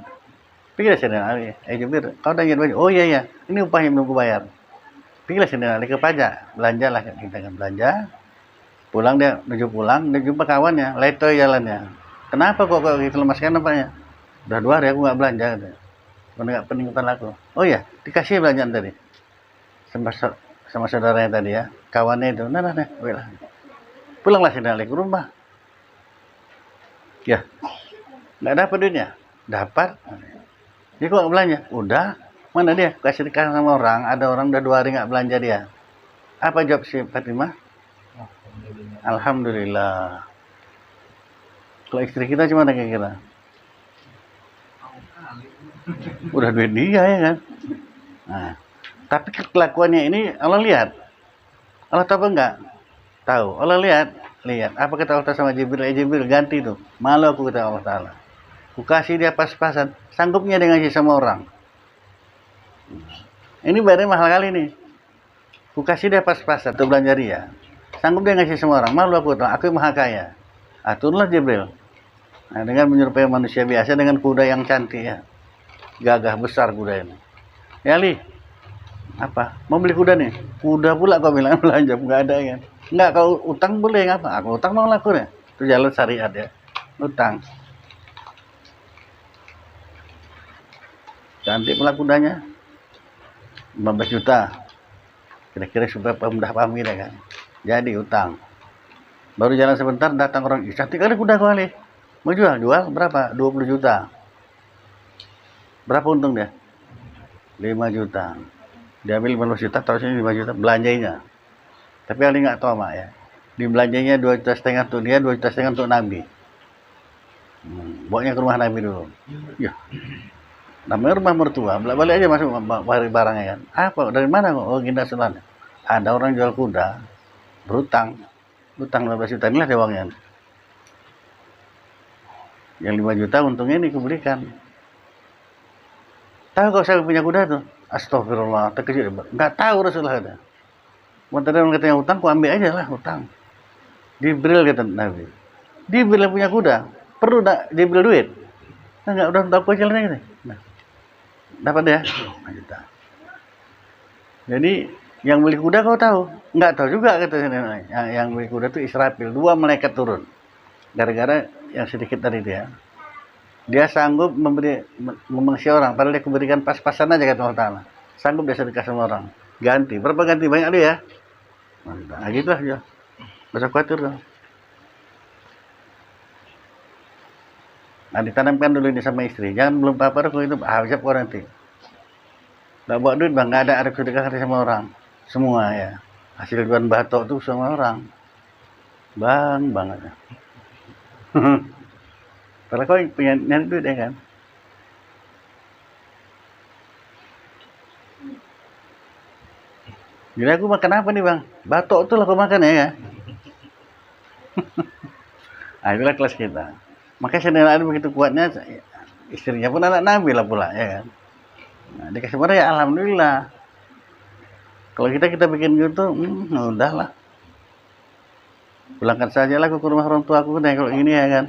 Pikirlah Sayyidina Ali, Jubair, kau udah jahit baju? Oh iya, ini upahnya belum ku bayar. Pikirlah Sayyidina Ali ke pajak, belanjalah kita kan belanja. Pulang dia jumpa kawannya, letoy jalannya. Kenapa kok gitu lemaskan nampaknya? Udah 2 hari aku nggak belanja katanya. Karena nggak penting utang aku. Oh iya, dikasih belanjaan tadi. Sama saudaranya tadi ya, kawannya itu. Nah, wela. Pulanglah Sayyidina Ali ke rumah. Ya, nggak dapat duitnya. Dapat. Dia kok nggak belanja? Udah. Mana dia? Kasih sama orang. Ada orang udah 2 hari nggak belanja dia. Apa jawab si Fatimah? Alhamdulillah. Kalau istri kita cuma kayak kira. Udah duit dia ya kan. Nah, tapi kelakuannya ini Allah lihat. Allah tahu enggak? Tahu. Allah lihat. Apa kata Allah sama Jibril? Jibril ganti tuh. Malu aku kata Allah Ta'ala. Ku kasih dia pas-pasan. Sanggupnya dia ngasih sama orang. Ini barangnya mahal kali nih. Ku kasih dia pas-pasan untuk belanja dia. Sanggup dia ngasih sama orang. Malu aku tahu. Aku yang maha kaya. Aturlah Jibril. Nah, dengan menyerupai manusia biasa dengan kuda yang cantik ya. Gagah besar kuda ini. Ya Ali, apa? Mau beli kuda nih? Kuda pula kau bilang belanja, nggak ada kan? Nggak, kalau utang boleh ngapa? Aku utang mau laku ya. Itu jalur syariat ya. Utang. Cantik pula kudanya. 15 juta. Kira-kira supaya mudah paham kita kan. Jadi utang. Baru jalan sebentar datang orang, cantik kali kuda kau Ali. Mau jual berapa? 20 juta. Berapa untung dia? 5 juta. Dia ambil 15 juta, tahu sini 5 juta belanjanya. Tapi Ali nggak tahu mak ya. Di belanjanya 2,5 juta untuk dia, 2,5 juta untuk Nabi. Bawanya ke rumah Nabi dulu. Ya. Namanya rumah mertua, balik aja masuk barangnya kan. Apa? Dari mana kok? Oh, Ginda Sulan. Ada orang jual kuda, berutang. Utang 15 juta, inilah dia uangnya. Yang 5 juta untungnya ini kuberikan. Tahu kok saya punya kuda tuh? Astagfirullah, terkejut. Enggak tahu Rasulullah ada. Mau tadi orang katanya utang, ku ambil aja lah utang. Jibril kata Nabi. Jibril punya kuda, perlu Jibril duit? Nah, enggak udah tahu jalannya gitu. Nah, dapat ya? 5 juta. Jadi yang beli kuda kau tahu? Enggak tahu juga kata yang beli kuda itu Israfil, 2 malaikat turun. Gara-gara yang sedikit tadi dia. Dia sanggup memengsi orang, padahal dia memberikan pas-pasan aja kata Allah Ta'ala. Sanggup dia sedekah sama orang. Ganti, berapa ganti? Banyak dia ya? Nah gitu lah ya. Masa khawatir dong. Nah ditanamkan dulu ini sama istri. Jangan belum apa-apa kalau itu habis orang nanti. Nggak bawa duit bang, nggak ada sedekah sama orang. Semua ya. Hasil jualan batok tuh sama orang. Bang banget ya. Kalau kau punya nyari duit ya kan? Jadi aku makan apa nih bang? Batok tuh lah kau makan ya. Nah itulah kelas kita. Makanya Sayyidina Ali begitu kuatnya, istrinya pun anak Nabi lah pula ya kan. Nah, dikasih marah ya alhamdulillah. Kalau kita bikin gitu, udahlah. Pulangkan saja lah aku ke rumah orang tua aku deh kalau gini ya kan.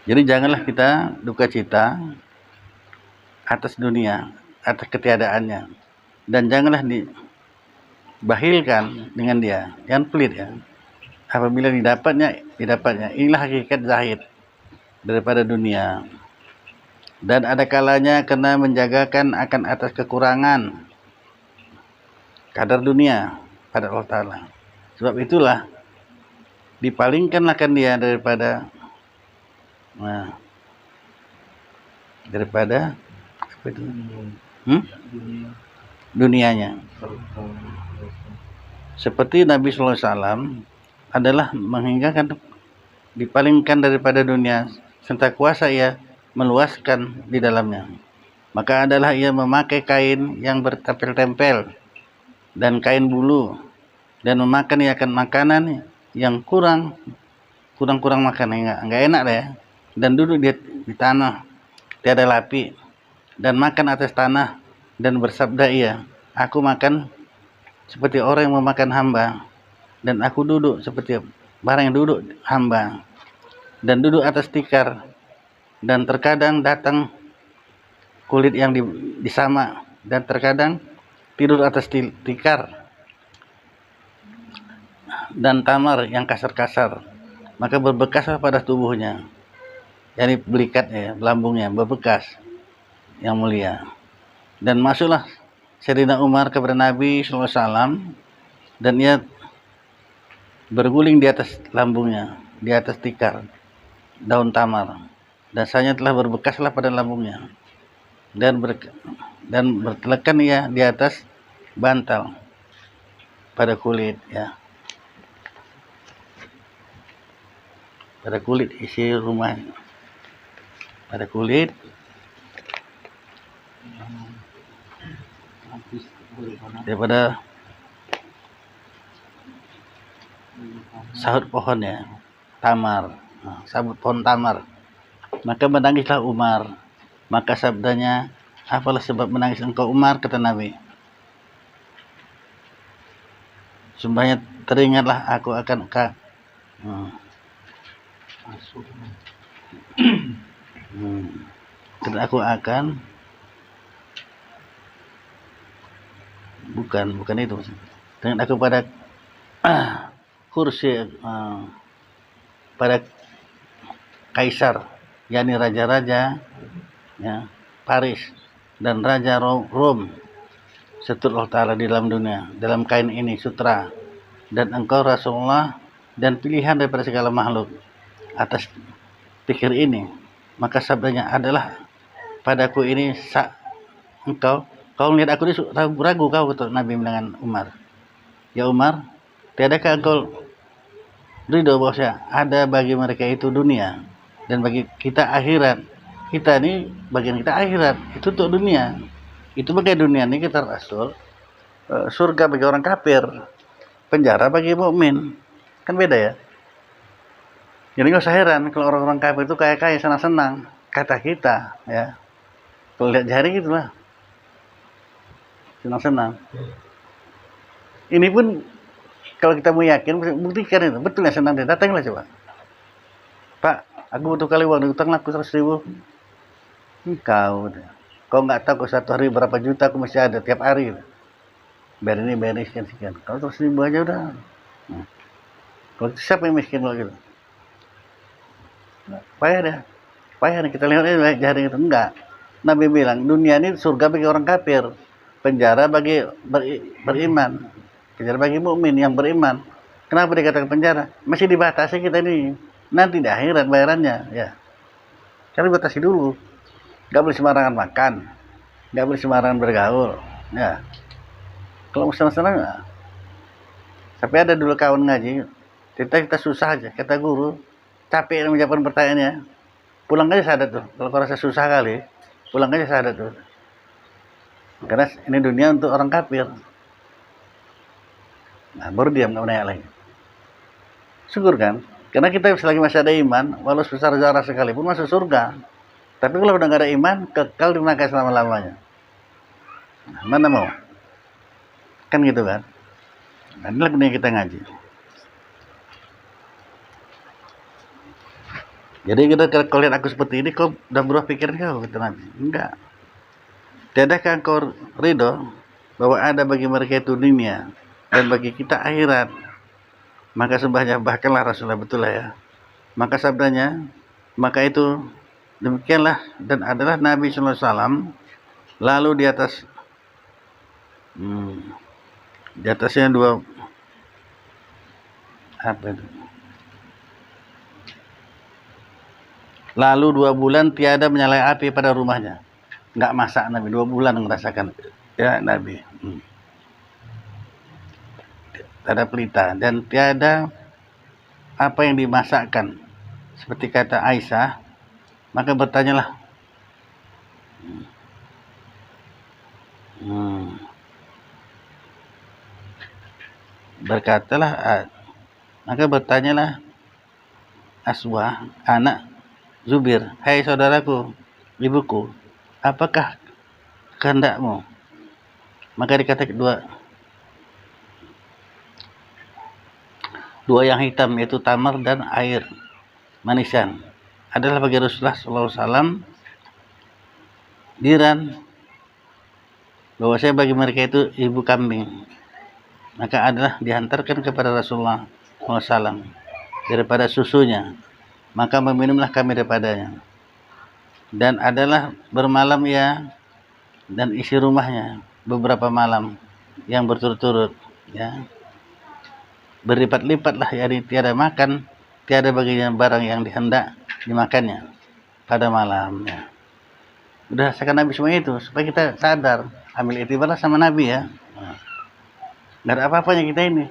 Jadi janganlah kita duka cita atas dunia, atas ketiadaannya. Dan janganlah dibahilkan dengan dia. Jangan pelit ya. Apabila didapatnya. Inilah hakikat zahid daripada dunia. Dan ada kalanya kena menjagakan akan atas kekurangan kadar dunia pada Allah Ta'ala. Sebab itulah dipalingkanlah kan dia daripada apa itu? Dunianya. Seperti Nabi SAW adalah menghinggakan dipalingkan daripada dunia, serta kuasa ia meluaskan di dalamnya. Maka adalah ia memakai kain yang bertempel-tempel dan kain bulu, dan memakan ia akan makanan yang kurang makan, enggak enak lah ya, dan duduk di tanah tiada lapi, dan makan atas tanah, dan bersabda ia, aku makan seperti orang yang memakan hamba, dan aku duduk seperti barang yang duduk hamba, dan duduk atas tikar, dan terkadang datang kulit yang disama, dan terkadang tidur atas tikar dan tamar yang kasar-kasar, maka berbekaslah pada tubuhnya, yakni belikatnya, lambungnya berbekas yang mulia. Dan masuklah Sayyidina Umar kepada Nabi SAW, dan ia berguling di atas lambungnya, di atas tikar daun tamar, dan sayanya telah berbekaslah pada lambungnya, dan bertelekan ia di atas bantal pada kulit, ya, pada kulit isi rumah, pada kulit daripada sahut pohon, ya, tamar, sabut pohon tamar. Maka menangislah Umar. Maka sabdanya, apalah sebab menangis engkau Umar, kata Nabi. Sumpahnya teringatlah aku akan dan aku akan bukan itu, dengan aku pada kursi pada kaisar, yakni raja-raja, ya, Paris dan raja Rom, setur Allah Ta'ala di dalam dunia, dalam kain ini sutra, dan engkau Rasulullah dan pilihan daripada segala makhluk atas pikir ini. Maka sabdanya adalah padaku ini engkau melihat aku ini ragu kau, kata Nabi dengan Umar. Ya Umar, tiadakah engkau ridho bahwa ada bagi mereka itu dunia dan bagi kita akhirat? Kita ini bagian kita akhirat, itu untuk dunia. Itu bagi dunia ini kita Rasul, surga bagi orang kafir, penjara bagi mukmin. Kan beda ya. Jadi nggak usah heran kalau orang-orang kafir itu kaya-kaya, senang-senang, kata kita, ya. Kalau lihat jari gitu lah, senang-senang. Ini pun kalau kita mau yakin, buktikan itu betul ya, senang dia, datanglah coba. Pak, aku butuh kali uang, utang aku 100.000. Kau nggak tahu kau satu hari berapa juta aku masih ada tiap hari. Bayar ini sekian. Kalau 100.000 aja udah. Kalau siapa yang miskin kalau gitu? Payah nih, kita lihat jari itu. Enggak. Nabi bilang dunia ini surga bagi orang kafir, penjara bagi beriman, penjara bagi mukmin yang beriman. Kenapa dikatakan penjara? Masih dibatasi kita ini. Nanti di akhirat bayarannya, ya. Karena dibatasi dulu. Nggak boleh sembarangan makan, nggak boleh sembarangan bergaul, ya. Kalau mau senang-senang, ya. Tapi ada dulu kawan ngaji, kita susah aja, kata guru, capek menjawab pertanyaannya, pulang aja sadat tuh. Kalau kau rasa susah kali, pulang aja sadat tuh. Karena ini dunia untuk orang kafir. Nah, baru diam, nggak menanya lagi. Syukur kan? Karena kita selagi masih ada iman, walau sebesar zarah sekalipun masuk surga. Tapi kalau udah nggak ada iman, kekal di neraka selama-lamanya. Nah, mana mau? Kan gitu kan? Nah, inilah gunanya kita ngaji. Jadi kita kalau lihat aku seperti ini, kau udah berubah pikiran kau, kata Nabi. Enggak. Tiadakah kau ridho bahwa ada bagi mereka itu dunia dan bagi kita akhirat? Maka sembahnya bahkanlah Rasulullah, betul lah ya. Maka sabdanya, maka itu demikianlah, dan adalah Nabi SAW. Lalu di atasnya dua apa itu? Lalu 2 bulan tiada menyalai api pada rumahnya. Nggak masak Nabi, 2 bulan merasakan, ya Nabi. Tiada pelita dan tiada apa yang dimasakkan seperti kata Aisyah, maka bertanyalah. Maka bertanyalah Aswah, anak Zubir, hai saudaraku, ibuku, apakah kehendakmu? Maka dikatakan dua yang hitam, yaitu tamar dan air manisan, adalah bagi Rasulullah SAW diran, bahwasanya bagi mereka itu ibu kambing. Maka adalah dihantarkan kepada Rasulullah SAW daripada susunya, maka meminumlah kami daripadanya. Dan adalah bermalam ia dan isi rumahnya beberapa malam yang berturut-turut, ya, berlipat-lipatlah, yani tiada makan, tiada baginya barang yang dihendak dimakannya pada malamnya. Udah rasakan Nabi semua itu, supaya kita sadar, ambil itibarlah sama Nabi, ya. Nggak ada apa-apanya kita ini.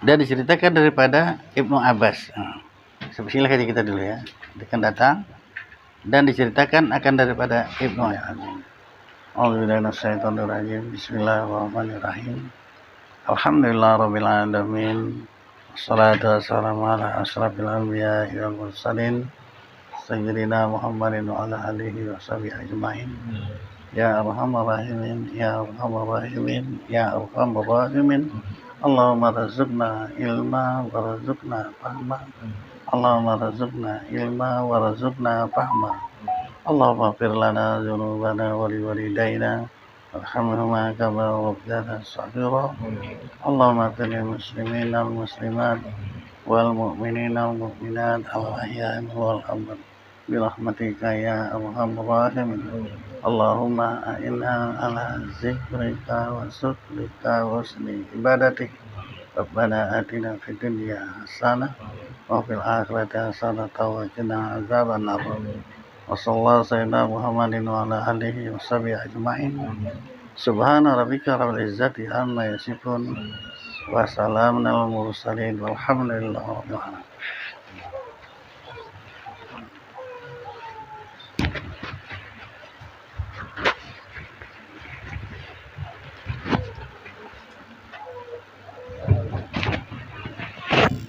Dan diceritakan daripada Ibnu Abbas. Silakan kita dulu, ya. Akan datang. Dan diceritakan akan daripada Ibnu Abbas. A'udzubillahi Bismillahirrahmanirrahim. Alhamdulillahirabbil alamin. Wassalatu wassalamu ala asyrafil anbiya'i wal mursalin sayyidina Muhammadin wa ala alihi washabihi ajmain. Ya arhamar rahimin, ya arhamar rahimin, ya arhamar rahimin. Allahumma razuqna ilma wa razuqna fahma. Allahumma razuqna ilma wa razuqna fahma. Allahumma ighfir lana dzunubana wa liwalidayna warhamhuma kama rabbayana shaghira. Allahumma ighfir lil muslimina wal muslimat wal mu'minina wal mu'minat al ahya'i wal amwat birahmatika ya arhamar rahimin. Allahumma a'inna ala zikrika wa syukrika wa husni ibadatik. Rabbana atina fid dunya hasanah wa fil akhirati hasanah wa qina azabannar. Wa sallallahu sayyidina Muhammadin wa ala alihi wa sahbihi ajma'in. Subhana rabbika rabbil izzati amma yasifun wa salamun alal mursalin walhamdulillahi rabbil alamin.